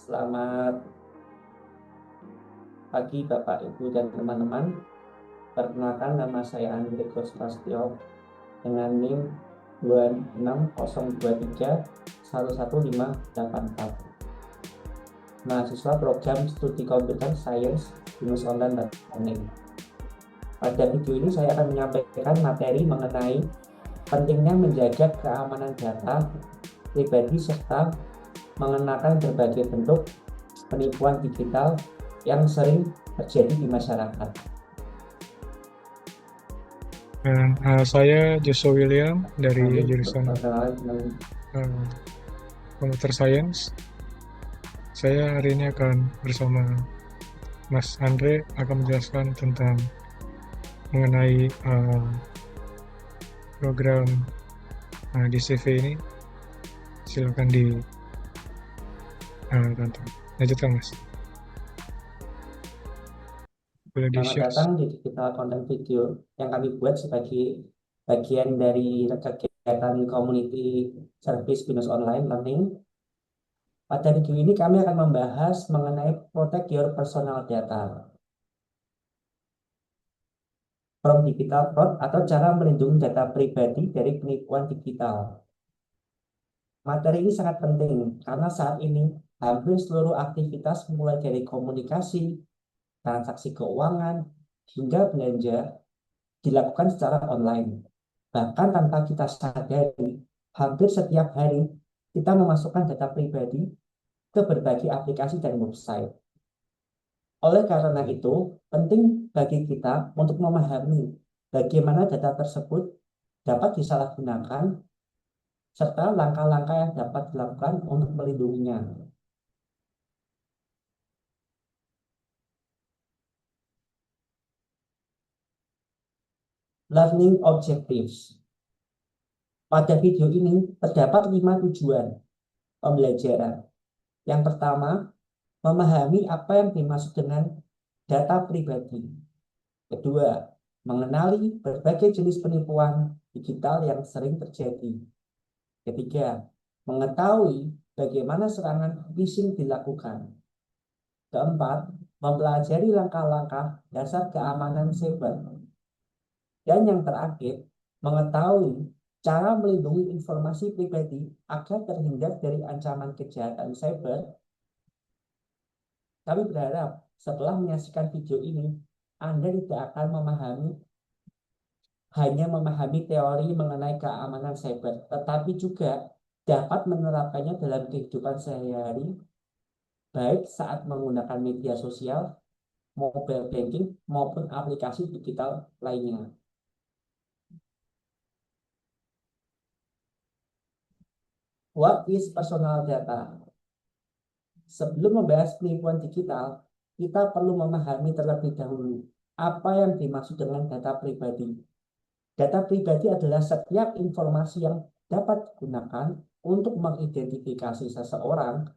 Selamat pagi Bapak, Ibu, dan teman-teman. Perkenalkan, nama saya Andre Kostastyo dengan NIM 26023111584. Mahasiswa program studi komputer science Binus Online Learning. Pada video ini saya akan menyampaikan materi mengenai pentingnya menjaga keamanan data pribadi serta mengenakan berbagai bentuk penipuan digital yang sering terjadi di masyarakat. Saya Joshua William dari Nanti jurusan perkenalan Computer Science. Saya hari ini akan bersama Mas Andre akan menjelaskan tentang mengenai program di CV ini. Silakan tonton. Lanjutkan Mas. Boleh Selamat di-share. datang di digital content video yang kami buat sebagai bagian dari kegiatan community service Binus Online Learning. Pada video ini kami akan membahas mengenai protect your personal data from digital fraud atau cara melindungi data pribadi dari penipuan digital. Materi ini sangat penting karena saat ini hampir seluruh aktivitas mulai dari komunikasi, transaksi keuangan, hingga belanja dilakukan secara online. Bahkan tanpa kita sadari, hampir setiap hari kita memasukkan data pribadi ke berbagai aplikasi dan website. Oleh karena itu, penting bagi kita untuk memahami bagaimana data tersebut dapat disalahgunakan serta langkah-langkah yang dapat dilakukan untuk melindunginya. Learning objectives. Pada video ini terdapat 5 tujuan pembelajaran. Yang pertama, memahami apa yang dimaksud dengan data pribadi. Kedua, mengenali berbagai jenis penipuan digital yang sering terjadi. Ketiga, mengetahui bagaimana serangan phishing dilakukan. Keempat, mempelajari langkah-langkah dasar keamanan cyber. Dan yang terakhir, mengetahui cara melindungi informasi pribadi agar terhindar dari ancaman kejahatan cyber. Kami berharap setelah menyaksikan video ini, Anda tidak akan hanya memahami teori mengenai keamanan cyber, tetapi juga dapat menerapkannya dalam kehidupan sehari-hari, baik saat menggunakan media sosial, mobile banking, maupun aplikasi digital lainnya. What is personal data? Sebelum membahas penipuan digital, kita perlu memahami terlebih dahulu apa yang dimaksud dengan data pribadi. Data pribadi adalah setiap informasi yang dapat digunakan untuk mengidentifikasi seseorang,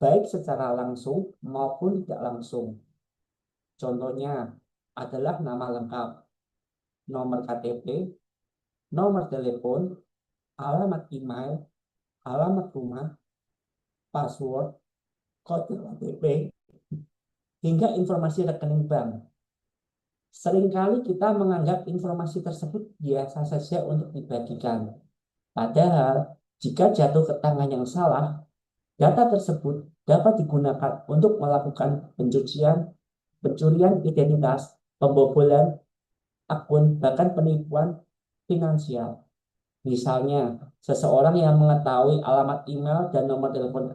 baik secara langsung maupun tidak langsung. Contohnya adalah nama lengkap, nomor KTP, nomor telepon, alamat email, alamat rumah, password, kode OTP, hingga informasi rekening bank. Seringkali kita menganggap informasi tersebut biasa saja untuk dibagikan. Padahal, jika jatuh ke tangan yang salah, data tersebut dapat digunakan untuk melakukan pencurian identitas, pembobolan akun, bahkan penipuan finansial. Misalnya, seseorang yang mengetahui alamat email dan nomor telepon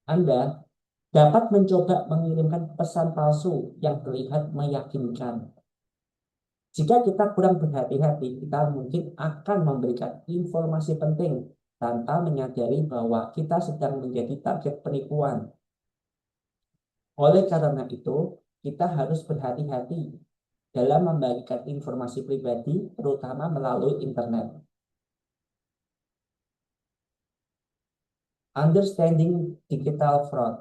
Anda dapat mencoba mengirimkan pesan palsu yang terlihat meyakinkan. Jika kita kurang berhati-hati, kita mungkin akan memberikan informasi penting tanpa menyadari bahwa kita sedang menjadi target penipuan. Oleh karena itu, kita harus berhati-hati dalam membagikan informasi pribadi, terutama melalui internet. Understanding digital fraud.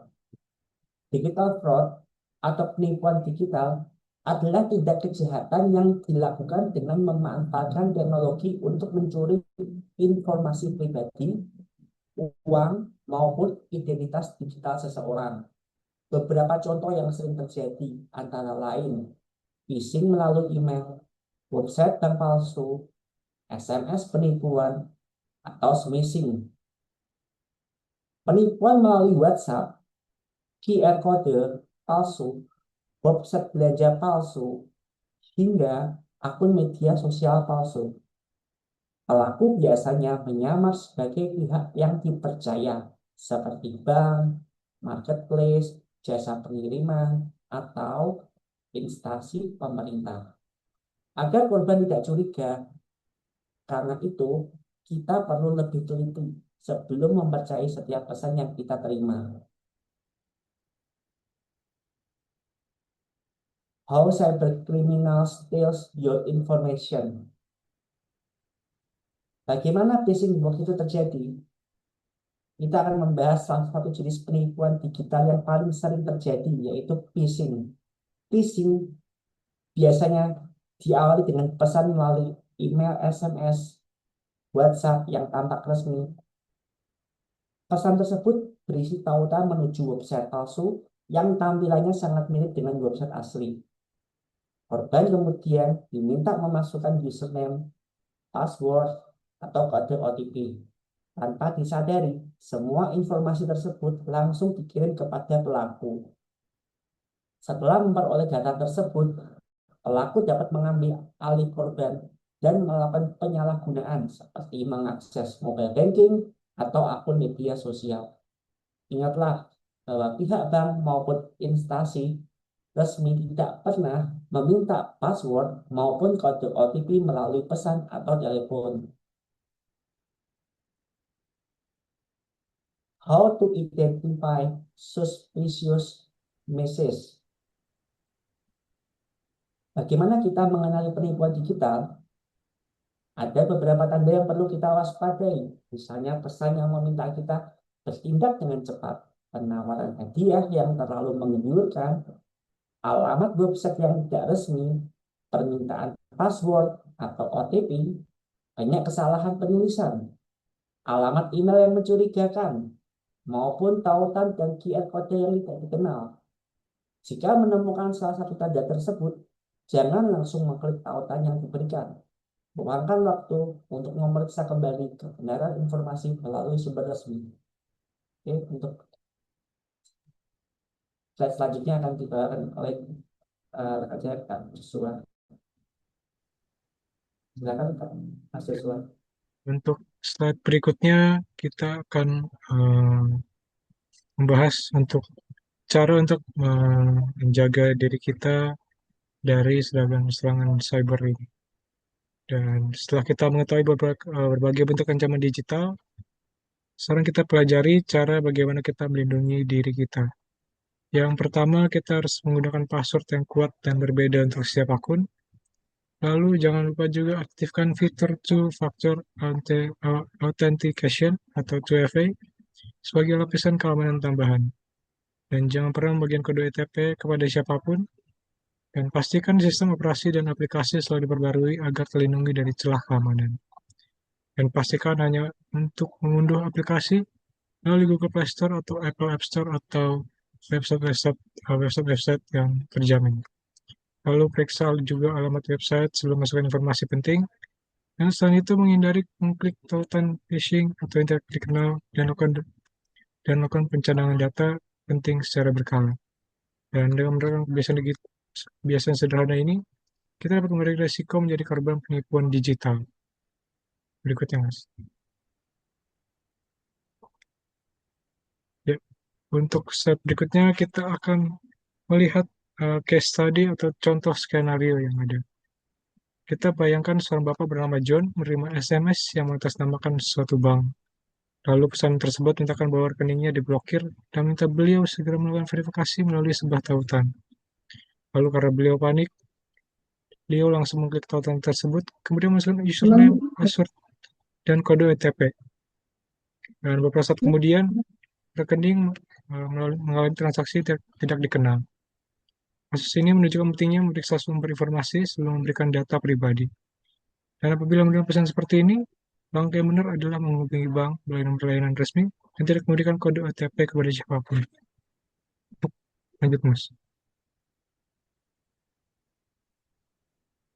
Digital fraud atau penipuan digital adalah tindak kejahatan yang dilakukan dengan memanfaatkan teknologi untuk mencuri informasi pribadi, uang, maupun identitas digital seseorang. Beberapa contoh yang sering terjadi antara lain phishing melalui email, website bank palsu, SMS penipuan, atau smishing. Penipuan melalui WhatsApp, QR kode palsu, website belanja palsu, hingga akun media sosial palsu. Pelaku biasanya menyamar sebagai pihak yang dipercaya, seperti bank, marketplace, jasa pengiriman, atau instansi pemerintah. Agar korban tidak curiga, karena itu kita perlu lebih teliti sebelum mempercayai setiap pesan yang kita terima. How cybercriminals steals your information. Bagaimana phishing box itu terjadi? Kita akan membahas salah satu jenis penipuan digital yang paling sering terjadi, yaitu phishing. Phishing biasanya diawali dengan pesan melalui email, SMS, WhatsApp yang tampak resmi. Pesan tersebut berisi tautan menuju website palsu yang tampilannya sangat mirip dengan website asli. Korban kemudian diminta memasukkan username, password, atau kode OTP. Tanpa disadari, semua informasi tersebut langsung dikirim kepada pelaku. Setelah memperoleh data tersebut, pelaku dapat mengambil alih korban dan melakukan penyalahgunaan seperti mengakses mobile banking atau akun media sosial. Ingatlah bahwa pihak bank maupun instansi resmi tidak pernah meminta password maupun kode OTP melalui pesan atau telepon. How to identify suspicious message. Bagaimana kita mengenali penipuan digital? Ada beberapa tanda yang perlu kita waspadai. Misalnya pesan yang meminta kita bertindak dengan cepat, penawaran hadiah yang terlalu menggiurkan, alamat website yang tidak resmi, permintaan password atau OTP, banyak kesalahan penulisan, alamat email yang mencurigakan, maupun tautan dan QR kode yang tidak dikenal. Jika menemukan salah satu tanda tersebut, jangan langsung mengklik tautan yang diberikan. Luangkan waktu untuk memeriksa kembali kebenaran informasi melalui sumber resmi. Oke, untuk slide selanjutnya akan dibawakan oleh rekan saya, Kak Joshua. Silakan, Kak Joshua. Untuk slide berikutnya kita akan membahas untuk cara untuk menjaga diri kita dari serangan cyber ini. Dan setelah kita mengetahui berbagai bentuk ancaman digital, sekarang kita pelajari cara bagaimana kita melindungi diri kita. Yang pertama, kita harus menggunakan password yang kuat dan berbeda untuk setiap akun. Lalu jangan lupa juga aktifkan fitur Two-Factor Authentication atau 2FA sebagai lapisan keamanan tambahan. Dan jangan pernah membagikan kode OTP kepada siapapun. Dan pastikan sistem operasi dan aplikasi selalu diperbarui agar terlindungi dari celah keamanan. Dan pastikan hanya untuk mengunduh aplikasi melalui Google Play Store atau Apple App Store atau website yang terjamin. Lalu periksa juga alamat website sebelum masukkan informasi penting. Dan selain itu menghindari mengklik tautan phishing atau yang tidak dikenal dan lakukan pencadangan data penting secara berkala. Dan dengan menerapkan kebiasaan sederhana ini, kita dapat mengurangi risiko menjadi korban penipuan digital. Berikutnya, Mas. Ya, untuk step berikutnya kita akan melihat case study atau contoh skenario yang ada. Kita bayangkan seorang bapak bernama John menerima SMS yang mengatasnamakan suatu bank. Lalu pesan tersebut mintakan bahwa rekeningnya diblokir dan minta beliau segera melakukan verifikasi melalui sebuah tautan. Lalu karena beliau panik, beliau langsung mengklik tautan tersebut, kemudian masukkan username, password, dan kode OTP. Dan beberapa saat kemudian, rekening mengalami transaksi tidak dikenal. Kasus ini menunjukkan pentingnya memeriksa sumber informasi sebelum memberikan data pribadi. Dan apabila menerima pesan seperti ini, langkah yang benar adalah menghubungi bank melalui nomor layanan resmi dan tidak memberikan kode OTP kepada siapapun. Lanjut, Mas.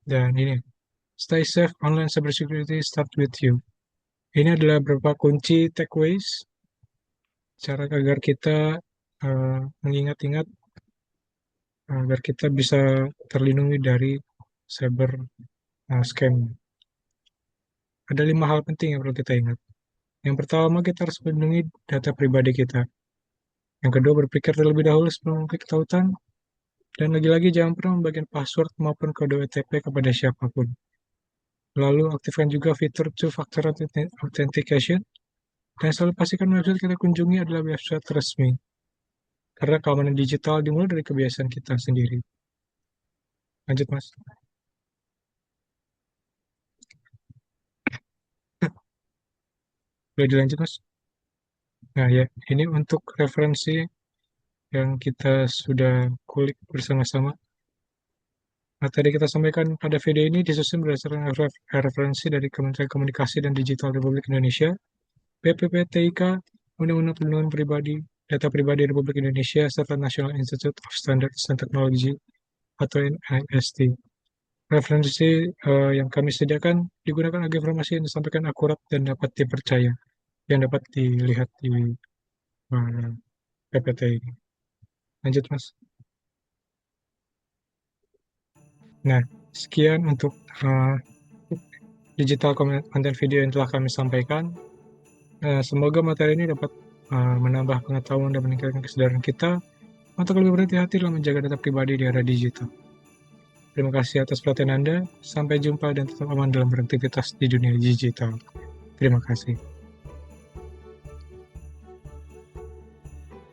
Dan ini, stay safe online cybersecurity start with you. Ini adalah beberapa kunci takeaways cara agar kita mengingat-ingat agar kita bisa terlindungi dari cyber scam. Ada 5 hal penting yang perlu kita ingat. Yang pertama, kita harus melindungi data pribadi kita. Yang kedua, berpikir terlebih dahulu sebelum mengklik tautan. Dan lagi-lagi, jangan pernah membagikan password maupun kode OTP kepada siapapun. Lalu, aktifkan juga fitur two-factor authentication. Dan selalu pastikan website kita kunjungi adalah website resmi. Karena keamanan digital dimulai dari kebiasaan kita sendiri. Lanjut, Mas. Boleh dilanjut, Mas? Nah, ya, ini untuk referensi yang kita sudah kulik bersama-sama. Materi kita sampaikan pada video ini disusun berdasarkan referensi dari Kementerian Komunikasi dan Digital Republik Indonesia, PPPTIK, Undang-Undang Perlindungan Pribadi, Data Pribadi Republik Indonesia, serta National Institute of Standards and Technology atau NIST. Referensi yang kami sediakan digunakan agar informasi yang disampaikan akurat dan dapat dipercaya, yang dapat dilihat di PPT ini. Lanjut, Mas. Nah, sekian untuk digital content video yang telah kami sampaikan. Semoga materi ini dapat menambah pengetahuan dan meningkatkan kesadaran kita untuk lebih berhati-hati dalam menjaga data pribadi di era digital. Terima kasih atas perhatian Anda. Sampai jumpa dan tetap aman dalam beraktivitas di dunia digital. Terima kasih.